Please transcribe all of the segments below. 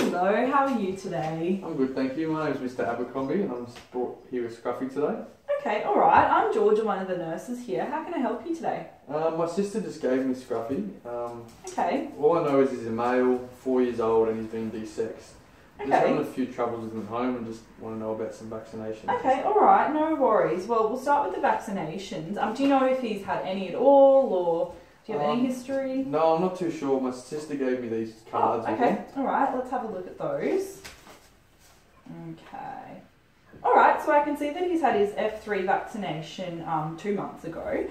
Hello, how are you today? I'm good, thank you. My name is Mr. Abercrombie and I'm brought here with Scruffy today. Okay, alright. I'm Georgia, one of the nurses here. How can I help you today? My sister just gave me Scruffy. Okay. All I know is he's a male, 4 years old, and he's been de-sexed. Just having a few troubles with him at home and just want to know about some vaccinations. Okay, alright, no worries. Well, we'll start with the vaccinations. Do you know if he's had any at all, or do you have any history? No, I'm not too sure. My sister gave me these cards. Oh, okay, alright, let's have a look at those. Okay. Alright, so I can see that he's had his F3 vaccination 2 months ago.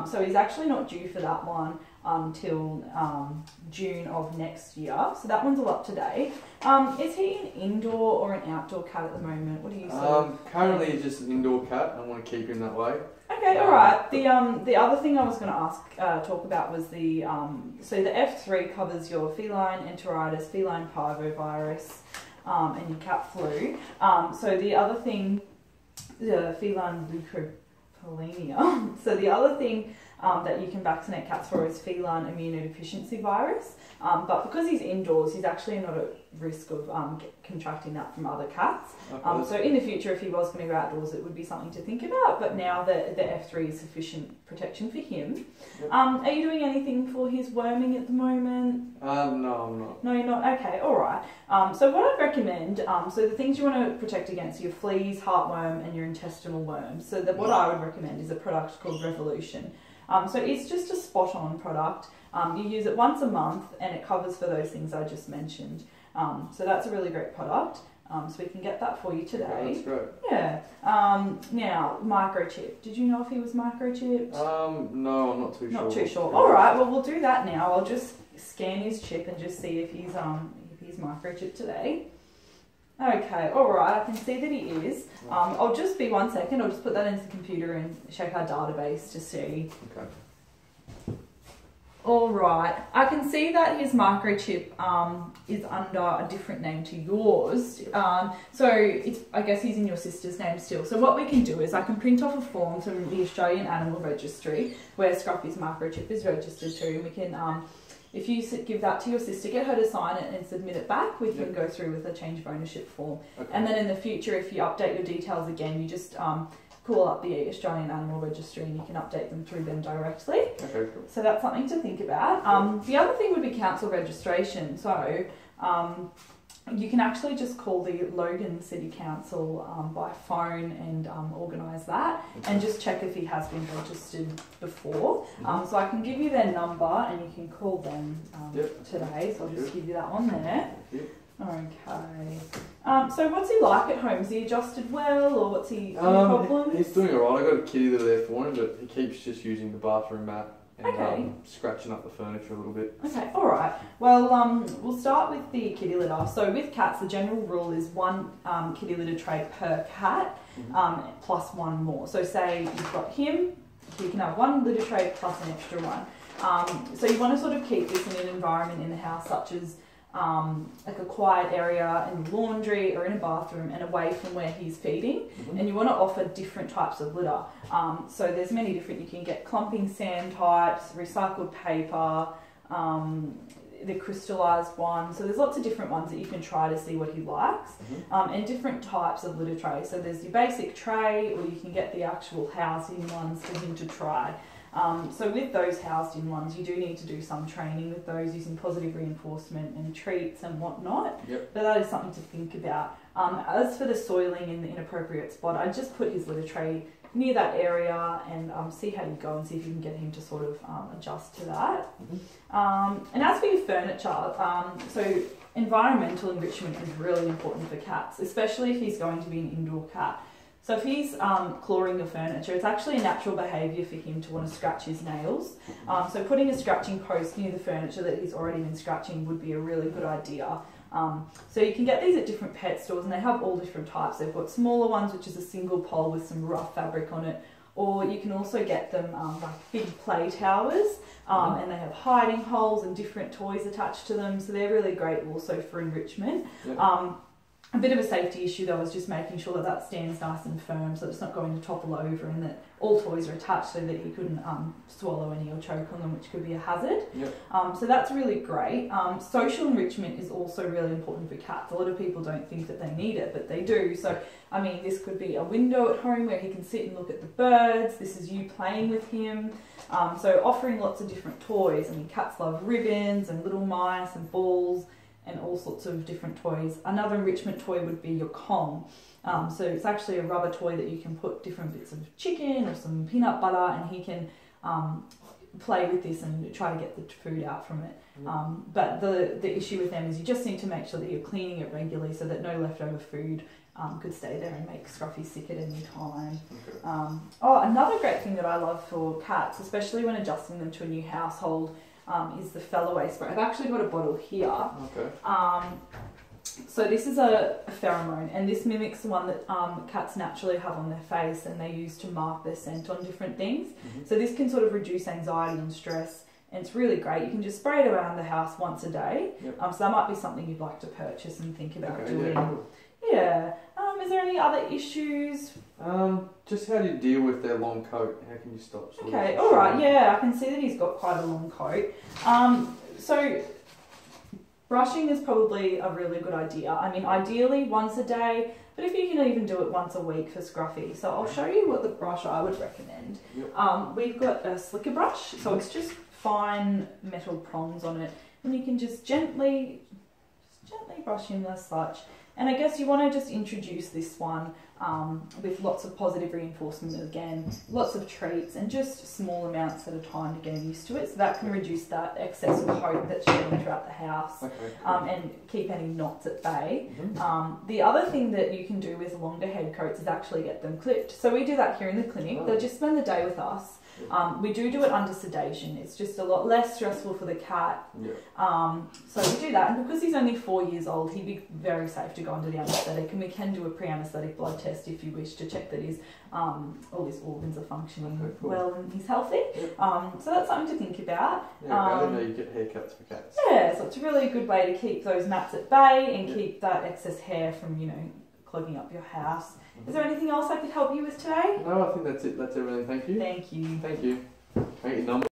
So he's actually not due for that one until June of next year. So that one's all up to date. Is he an indoor or an outdoor cat at the moment? What do you say? Currently he's just an indoor cat. I want to keep him that way. Okay, alright. The other thing I was going to talk about was the so the F3 covers your feline enteritis, feline parvovirus, and your cat flu. So the other thing, the feline leukopenia. So the other thing that you can vaccinate cats for is feline immunodeficiency virus. But because he's indoors, he's actually not at risk of contracting that from other cats. Okay. So in the future, if he was going to go outdoors, it would be something to think about. But now the F3 is sufficient protection for him. Yep. Are you doing anything for his worming at the moment? No, I'm not. No, you're not? Okay, alright. So what I'd recommend, so the things you want to protect against are your fleas, heartworm, and your intestinal worms. So what I would recommend is a product called Revolution. So it's just a spot-on product. You use it once a month and it covers for those things I just mentioned. So that's a really great product. So we can get that for you today. Yeah, that's great. Yeah. Now, microchip. Did you know if he was microchipped? No, I'm not too sure. Not too sure. All right. Well, we'll do that now. I'll just scan his chip and just see if he's microchipped today. Okay, alright, I can see that he is. I'll just be 1 second, I'll just put that into the computer and check our database to see. Okay. Alright, I can see that his microchip is under a different name to yours. So I guess he's in your sister's name still. So what we can do is I can print off a form from the Australian Animal Registry where Scruffy's microchip is registered to, and we can if you give that to your sister, get her to sign it and submit it back, we can go through with a change of ownership form. Okay. And then in the future, if you update your details again, you just call up the Australian Animal Registry and you can update them through them directly. Okay, cool. So that's something to think about. The other thing would be council registration. So you can actually just call the Logan City Council by phone and organise that, and just check if he has been registered before. So I can give you their number and you can call them today, so I'll just give you that one there. Okay. So what's he like at home? Is he adjusted well, or what's he problems? He's doing alright. I've got a kitty litter there for him, but he keeps just using the bathroom mat and scratching up the furniture a little bit. Okay, alright. Well, we'll start with the kitty litter. So with cats, the general rule is 1 kitty litter tray per cat, plus 1 more. So say you've got him, you can have 1 litter tray plus an extra one. So you want to sort of keep this in an environment in the house such as like a quiet area in the laundry or in a bathroom and away from where he's feeding. And you want to offer different types of litter. So there's many different, you can get clumping sand types, recycled paper, the crystallized one. So there's lots of different ones that you can try to see what he likes, and different types of litter trays. So there's your basic tray, or you can get the actual housed-in ones for him to try. So with those housed-in ones, you do need to do some training with those using positive reinforcement and treats and whatnot. But that is something to think about. As for the soiling in the inappropriate spot, I just put his litter tray near that area and see how you go and see if you can get him to sort of adjust to that. And as for your furniture, so environmental enrichment is really important for cats, especially if he's going to be an indoor cat. So if he's clawing your furniture, it's actually a natural behaviour for him to want to scratch his nails. So putting a scratching post near the furniture that he's already been scratching would be a really good idea. So you can get these at different pet stores, and they have all different types. They've got smaller ones, which is a single pole with some rough fabric on it, or you can also get them like big play towers, and they have hiding holes and different toys attached to them, so they're really great also for enrichment. A bit of a safety issue though is just making sure that that stands nice and firm so it's not going to topple over, and that all toys are attached so that he couldn't swallow any or choke on them, which could be a hazard. Yep. So that's really great. Social enrichment is also really important for cats. A lot of people don't think that they need it, but they do. So, I mean, this could be a window at home where he can sit and look at the birds. This is you playing with him. So offering lots of different toys. I mean, cats love ribbons and little mice and balls and all sorts of different toys. Another enrichment toy would be your Kong. So it's actually a rubber toy that you can put different bits of chicken or some peanut butter, and he can play with this and try to get the food out from it. But the issue with them is you just need to make sure that you're cleaning it regularly so that no leftover food could stay there and make Scruffy sick at any time. Okay. Another great thing that I love for cats, especially when adjusting them to a new household, is the fell-away spray. I've actually got a bottle here. Okay. So this is a pheromone, and this mimics the one that cats naturally have on their face, and they use to mark their scent on different things. So this can sort of reduce anxiety and stress, and it's really great. You can just spray it around the house once a day. Yep. So that might be something you'd like to purchase and think about doing. Yeah, cool. Yeah. Is there any other issues? Just how do you deal with their long coat? How can you stop? Okay, all right. Yeah, I can see that he's got quite a long coat. So brushing is probably a really good idea. I mean, ideally once a day, but if you can even do it once a week for Scruffy. So I'll show you what the brush I would recommend. Yep. We've got a slicker brush, so it's just fine metal prongs on it, and you can just gently brush him as such. And I guess you want to just introduce this one with lots of positive reinforcement again, lots of treats, and just small amounts at a time to get him used to it. So that can reduce that excess of coat that's shedding throughout the house. Okay, cool. And keep any knots at bay. The other thing that you can do with longer head coats is actually get them clipped. So we do that here in the clinic. They'll just spend the day with us. We do it under sedation. It's just a lot less stressful for the cat. So we do that, and because he's only 4 years old, he'd be very safe to go under the anaesthetic, and we can do a pre-anaesthetic blood test if you wish to check that his all his organs are functioning well and he's healthy. So that's something to think about. I didn't know you get haircuts for cats. Yeah, so it's a really good way to keep those mats at bay and keep that excess hair from, clogging up your house. Is there anything else I could help you with today? No, I think that's it. That's everything. Thank you. Thank you. Thank you. Take your number.